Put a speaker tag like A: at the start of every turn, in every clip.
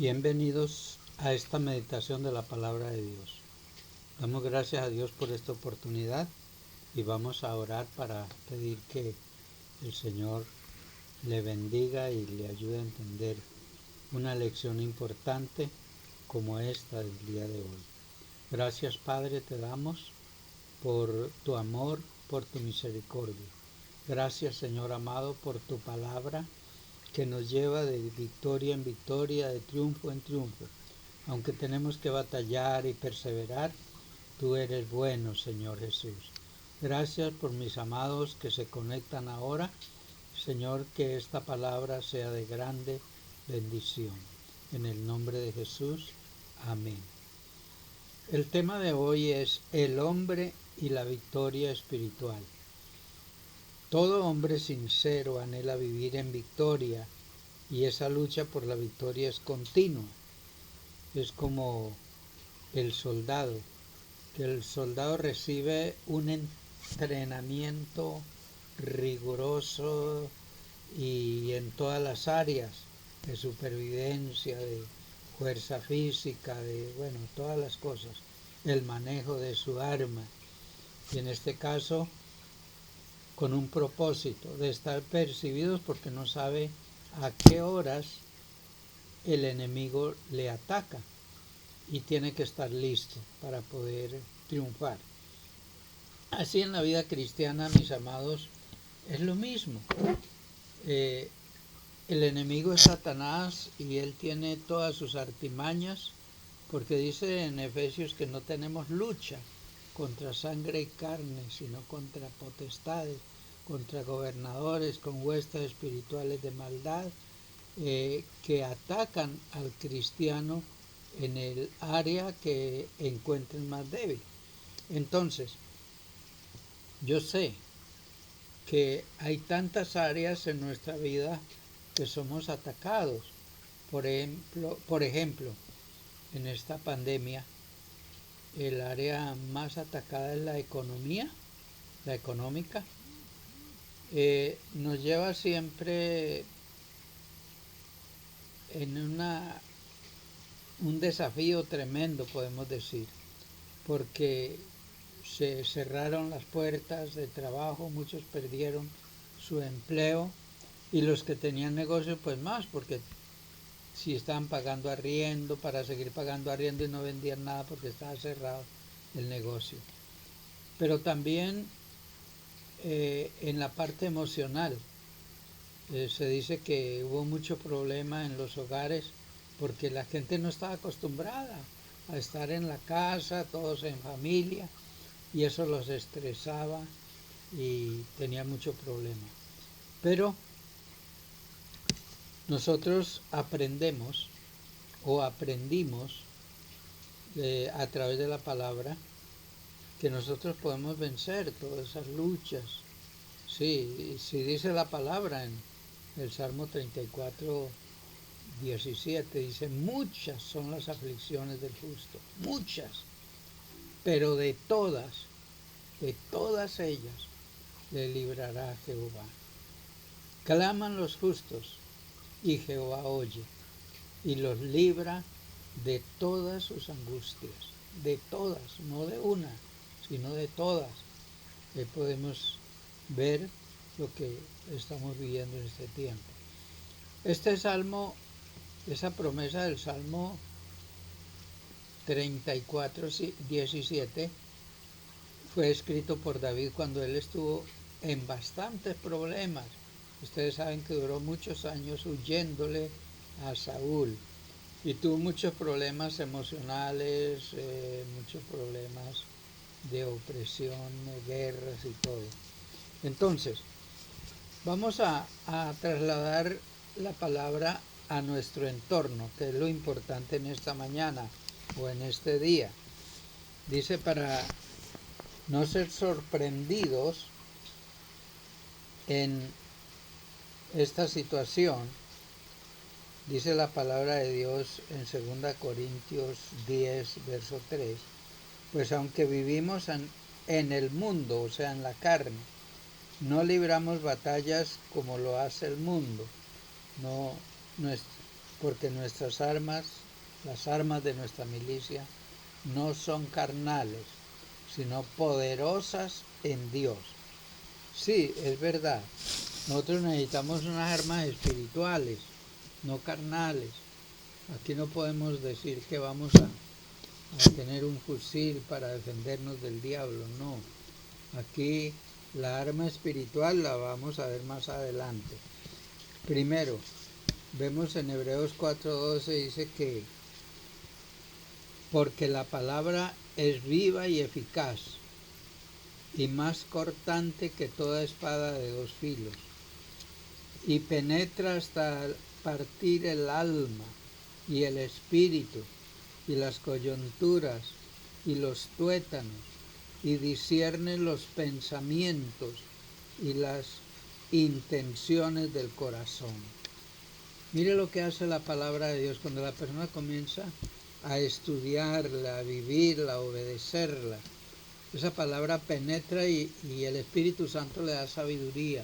A: Bienvenidos a esta meditación de la palabra de Dios. Damos gracias a Dios por esta oportunidad y vamos a orar para pedir que el Señor le bendiga y le ayude a entender una lección importante como esta del día de hoy. Gracias, Padre, te damos por tu amor, por tu misericordia. Gracias, Señor amado, por tu palabra que nos lleva de victoria en victoria, de triunfo en triunfo. Aunque tenemos que batallar y perseverar, tú eres bueno, Señor Jesús. Gracias por mis amados que se conectan ahora. Señor, que esta palabra sea de grande bendición. En el nombre de Jesús, amén. El tema de hoy es el hombre y la victoria espiritual. Todo hombre sincero anhela vivir en victoria y esa lucha por la victoria es continua. Es como el soldado, que el soldado recibe un entrenamiento riguroso y en todas las áreas de supervivencia, de fuerza física, de todas las cosas, el manejo de su arma y en este caso con un propósito de estar percibidos porque no sabe a qué horas el enemigo le ataca y tiene que estar listo para poder triunfar. Así en la vida cristiana, mis amados, es lo mismo. El enemigo es Satanás y él tiene todas sus artimañas, porque dice en Efesios que no tenemos lucha contra sangre y carne, sino contra potestades, contra gobernadores, con huestes espirituales de maldad, que atacan al cristiano en el área que encuentren más débil. Entonces, yo sé que hay tantas áreas en nuestra vida que somos atacados. Por ejemplo, en esta pandemia, el área más atacada es la economía, la económica. Nos lleva siempre en un desafío tremendo, podemos decir, porque se cerraron las puertas de trabajo, muchos perdieron su empleo y los que tenían negocio pues más, porque si estaban pagando arriendo para seguir pagando arriendo y no vendían nada porque estaba cerrado el negocio. Pero también en la parte emocional se dice que hubo mucho problema en los hogares porque la gente no estaba acostumbrada a estar en la casa, todos en familia, y eso los estresaba y tenía mucho problema. Pero nosotros aprendimos a través de la palabra que nosotros podemos vencer todas esas luchas. Sí, dice la palabra en el Salmo 34, 17, dice, muchas son las aflicciones del justo, muchas, pero de todas ellas le librará Jehová. Claman los justos y Jehová oye y los libra de todas sus angustias, de todas, no de una, sino de todas. Podemos ver lo que estamos viviendo en este tiempo. Este salmo, esa promesa del Salmo 34, 17, fue escrito por David cuando él estuvo en bastantes problemas. Ustedes saben que duró muchos años huyéndole a Saúl y tuvo muchos problemas emocionales, muchos problemas de opresión, guerras y todo. Entonces, vamos a trasladar la palabra a nuestro entorno, que es lo importante en esta mañana o en este día. Dice, para no ser sorprendidos en esta situación, dice la palabra de Dios en 2 Corintios 10, verso 3, pues aunque vivimos en el mundo, o sea, en la carne, no libramos batallas como lo hace el mundo. porque nuestras armas, las armas de nuestra milicia, no son carnales, sino poderosas en Dios. Sí, es verdad, nosotros necesitamos unas armas espirituales, no carnales. Aquí no podemos decir que vamos a tener un fusil para defendernos del diablo, no. Aquí la arma espiritual la vamos a ver más adelante. Primero, vemos en Hebreos 4:12 dice que porque la palabra es viva y eficaz y más cortante que toda espada de dos filos y penetra hasta partir el alma y el espíritu y las coyunturas y los tuétanos y discierne los pensamientos y las intenciones del corazón. Mire lo que hace la palabra de Dios cuando la persona comienza a estudiarla, a vivirla, a obedecerla. Esa palabra penetra y el Espíritu Santo le da sabiduría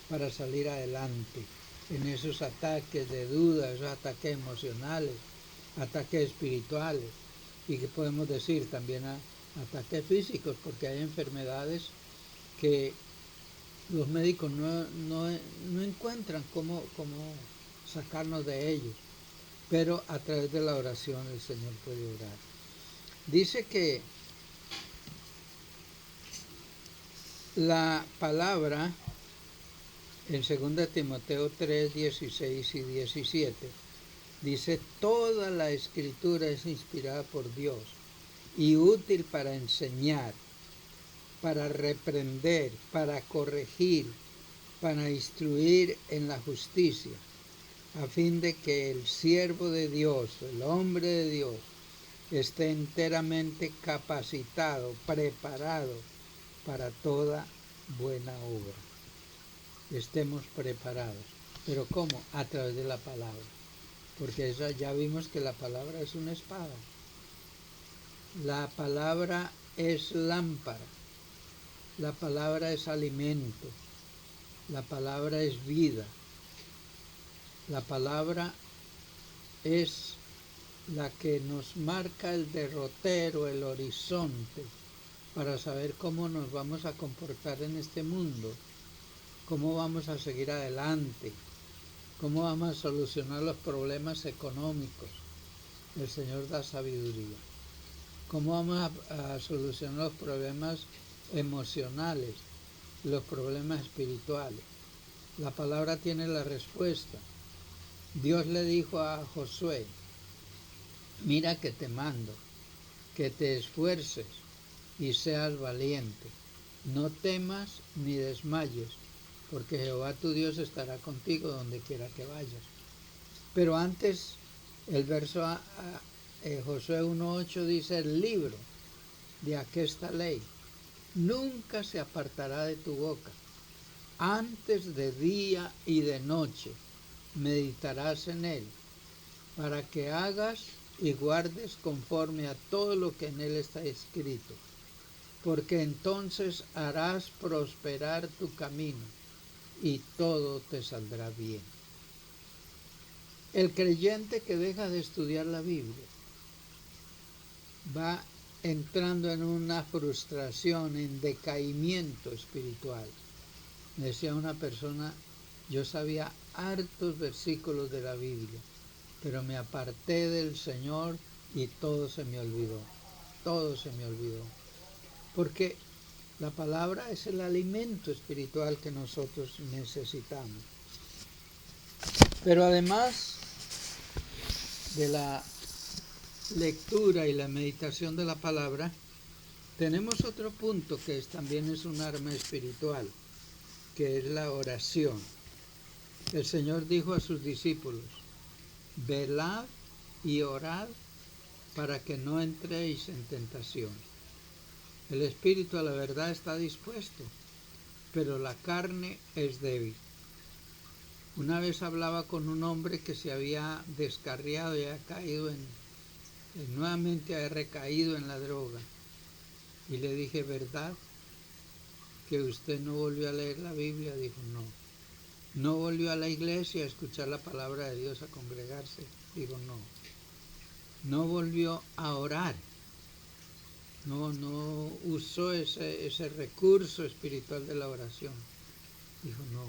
A: para salir adelante en esos ataques de duda, esos ataques emocionales, ataques espirituales y que podemos decir también ataques físicos, porque hay enfermedades que los médicos no encuentran cómo sacarnos de ellos, pero a través de la oración el Señor puede orar. Dice que la palabra en 2 Timoteo 3, 16 y 17 dice: toda la escritura es inspirada por Dios y útil para enseñar, para reprender, para corregir, para instruir en la justicia, a fin de que el siervo de Dios, el hombre de Dios, esté enteramente capacitado, preparado para toda buena obra. Estemos preparados. ¿Pero cómo? A través de la palabra. Porque eso ya vimos que la palabra es una espada. La palabra es lámpara. La palabra es alimento. La palabra es vida. La palabra es la que nos marca el derrotero, el horizonte, para saber cómo nos vamos a comportar en este mundo, cómo vamos a seguir adelante, cómo vamos a solucionar los problemas económicos. El Señor da sabiduría. Cómo vamos a solucionar los problemas emocionales, los problemas espirituales. La palabra tiene la respuesta. Dios le dijo a Josué: mira que te mando, que te esfuerces y seas valiente. No temas ni desmayes, porque Jehová tu Dios estará contigo donde quiera que vayas. Pero antes, el verso Josué 1:8 dice: el libro de aquesta ley nunca se apartará de tu boca. Antes de día y de noche meditarás en él, para que hagas y guardes conforme a todo lo que en él está escrito, porque entonces harás prosperar tu camino y todo te saldrá bien. El creyente que deja de estudiar la Biblia va entrando en una frustración, en decaimiento espiritual. Me decía una persona: yo sabía hartos versículos de la Biblia, pero me aparté del Señor y todo se me olvidó. Todo se me olvidó. Porque la palabra es el alimento espiritual que nosotros necesitamos. Pero además de la lectura y la meditación de la palabra, tenemos otro punto que también es un arma espiritual, que es la oración. El Señor dijo a sus discípulos: velad y orad para que no entréis en tentación. El espíritu a la verdad está dispuesto, pero la carne es débil. Una vez hablaba con un hombre que se había descarriado y había caído nuevamente había recaído en la droga. Y le dije: ¿verdad que usted no volvió a leer la Biblia? Dijo: no. No volvió a la iglesia a escuchar la palabra de Dios, a congregarse. Digo, no. No volvió a orar. No usó ese recurso espiritual de la oración. Dijo, no.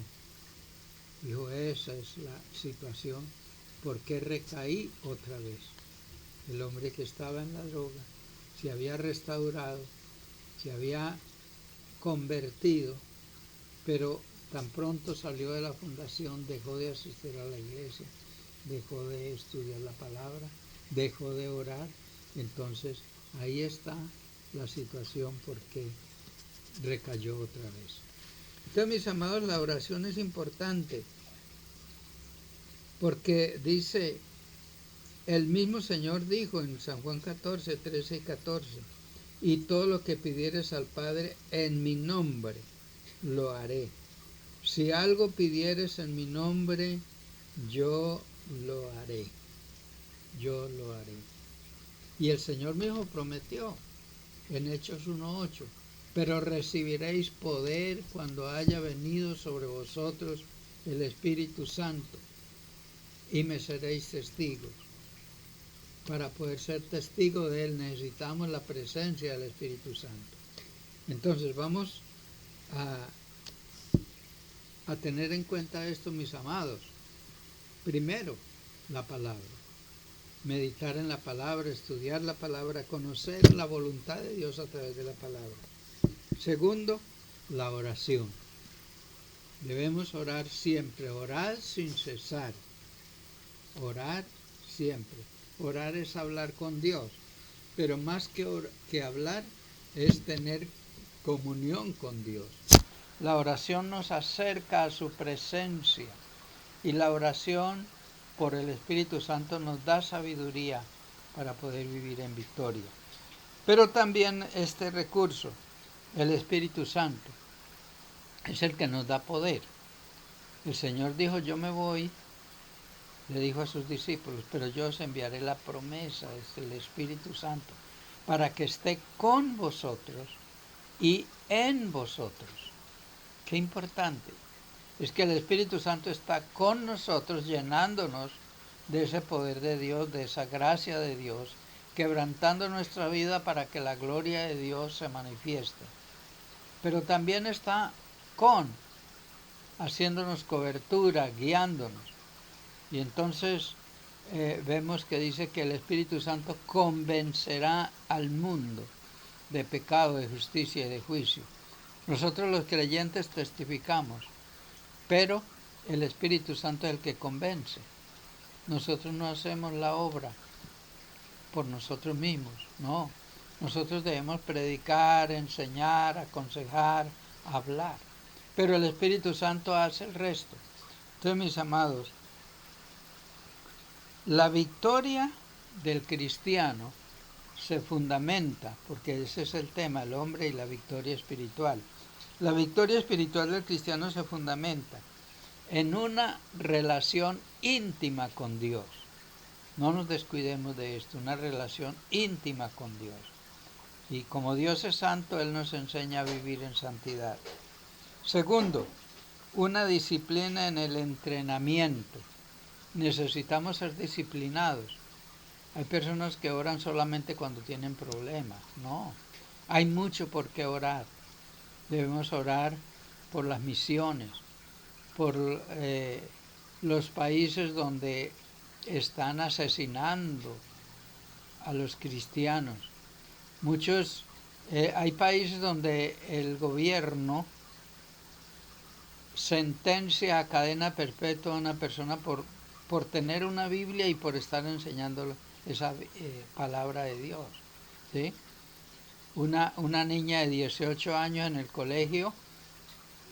A: Dijo, esa es la situación. ¿Por qué recaí otra vez? El hombre que estaba en la droga se había restaurado, se había convertido, pero tan pronto salió de la fundación, dejó de asistir a la iglesia, dejó de estudiar la palabra, dejó de orar. Entonces ahí está la situación porque recayó otra vez. Entonces, mis amados, la oración es importante porque dice, el mismo Señor dijo en San Juan 14, 13 y 14, y todo lo que pidieres al Padre en mi nombre, lo haré. Si algo pidieres en mi nombre, yo lo haré. Yo lo haré. Y el Señor mismo prometió en Hechos 1:8, pero recibiréis poder cuando haya venido sobre vosotros el Espíritu Santo y me seréis testigos. Para poder ser testigo de Él necesitamos la presencia del Espíritu Santo. Entonces vamos a tener en cuenta esto, mis amados. Primero, la palabra. Meditar en la palabra, estudiar la palabra, conocer la voluntad de Dios a través de la palabra. Segundo, la oración. Debemos orar siempre, orar sin cesar. Orar siempre. Orar es hablar con Dios, pero más que hablar es tener comunión con Dios. La oración nos acerca a su presencia y la oración por el Espíritu Santo nos da sabiduría para poder vivir en victoria. Pero también este recurso, el Espíritu Santo, es el que nos da poder. El Señor dijo, yo me voy, le dijo a sus discípulos, pero yo os enviaré la promesa, es el Espíritu Santo, para que esté con vosotros y en vosotros. Qué importante. Es que el Espíritu Santo está con nosotros, llenándonos de ese poder de Dios, de esa gracia de Dios, quebrantando nuestra vida para que la gloria de Dios se manifieste. Pero también está haciéndonos cobertura, guiándonos. Y entonces vemos que dice que el Espíritu Santo convencerá al mundo de pecado, de justicia y de juicio. Nosotros los creyentes testificamos, pero el Espíritu Santo es el que convence. Nosotros no hacemos la obra por nosotros mismos, no. Nosotros debemos predicar, enseñar, aconsejar, hablar. Pero el Espíritu Santo hace el resto. Entonces, mis amados, la victoria del cristiano se fundamenta, porque ese es el tema, el hombre y la victoria espiritual. La victoria espiritual del cristiano se fundamenta en una relación íntima con Dios. No nos descuidemos de esto, una relación íntima con Dios. Y como Dios es santo, Él nos enseña a vivir en santidad. Segundo, una disciplina en el entrenamiento. Necesitamos ser disciplinados. Hay personas que oran solamente cuando tienen problemas. No, hay mucho por qué orar. Debemos orar por las misiones, por los países donde están asesinando a los cristianos. Hay países donde el gobierno sentencia a cadena perpetua a una persona por tener una Biblia y por estar enseñando esa palabra de Dios. ¿Sí? Una niña de 18 años en el colegio,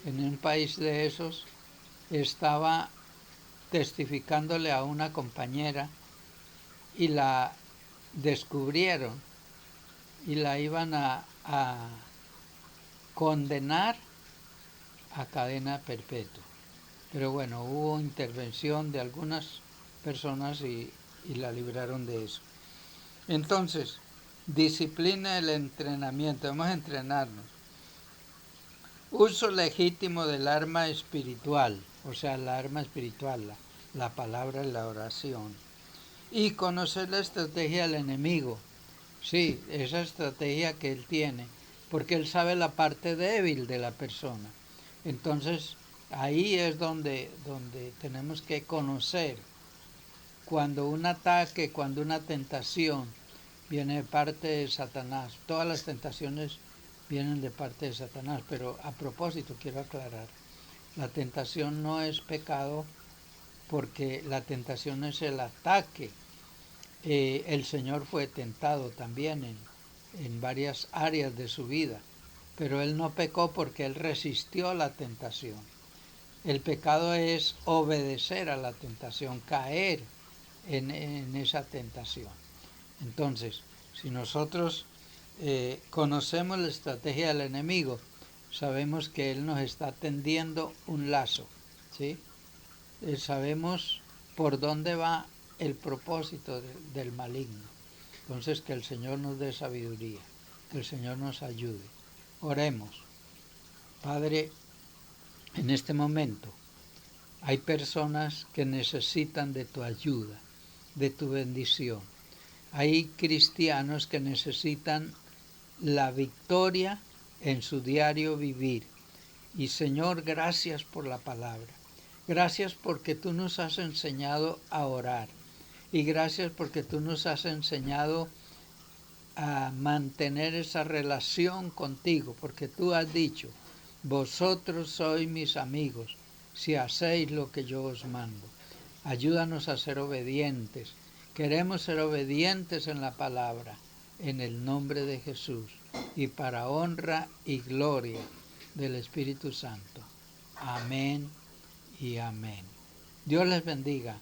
A: en un país de esos, estaba testificándole a una compañera y la descubrieron y la iban a condenar a cadena perpetua. Pero bueno, hubo intervención de algunas personas y la libraron de eso. Entonces, disciplina del entrenamiento, vamos a entrenarnos. Uso legítimo del arma espiritual. o sea, la arma espiritual, la palabra y la oración. Y conocer la estrategia del enemigo. Sí, esa estrategia que él tiene, porque él sabe la parte débil de la persona. Entonces, ahí es donde tenemos que conocer cuando un ataque, cuando una tentación viene de parte de Satanás. Todas las tentaciones vienen de parte de Satanás, pero a propósito quiero aclarar, la tentación no es pecado porque la tentación es el ataque. El Señor fue tentado también en varias áreas de su vida, pero Él no pecó porque Él resistió la tentación. El pecado es obedecer a la tentación, caer en esa tentación. Entonces, si nosotros conocemos la estrategia del enemigo, sabemos que él nos está tendiendo un lazo, ¿sí? Sabemos por dónde va el propósito del maligno. Entonces, que el Señor nos dé sabiduría, que el Señor nos ayude. Oremos. Padre, en este momento hay personas que necesitan de tu ayuda, de tu bendición. Hay cristianos que necesitan la victoria en su diario vivir. Y Señor, gracias por la palabra. Gracias porque tú nos has enseñado a orar. Y gracias porque tú nos has enseñado a mantener esa relación contigo. Porque tú has dicho, vosotros sois mis amigos si hacéis lo que yo os mando. Ayúdanos a ser obedientes. Queremos ser obedientes en la palabra, en el nombre de Jesús, y para honra y gloria del Espíritu Santo. Amén y amén. Dios les bendiga.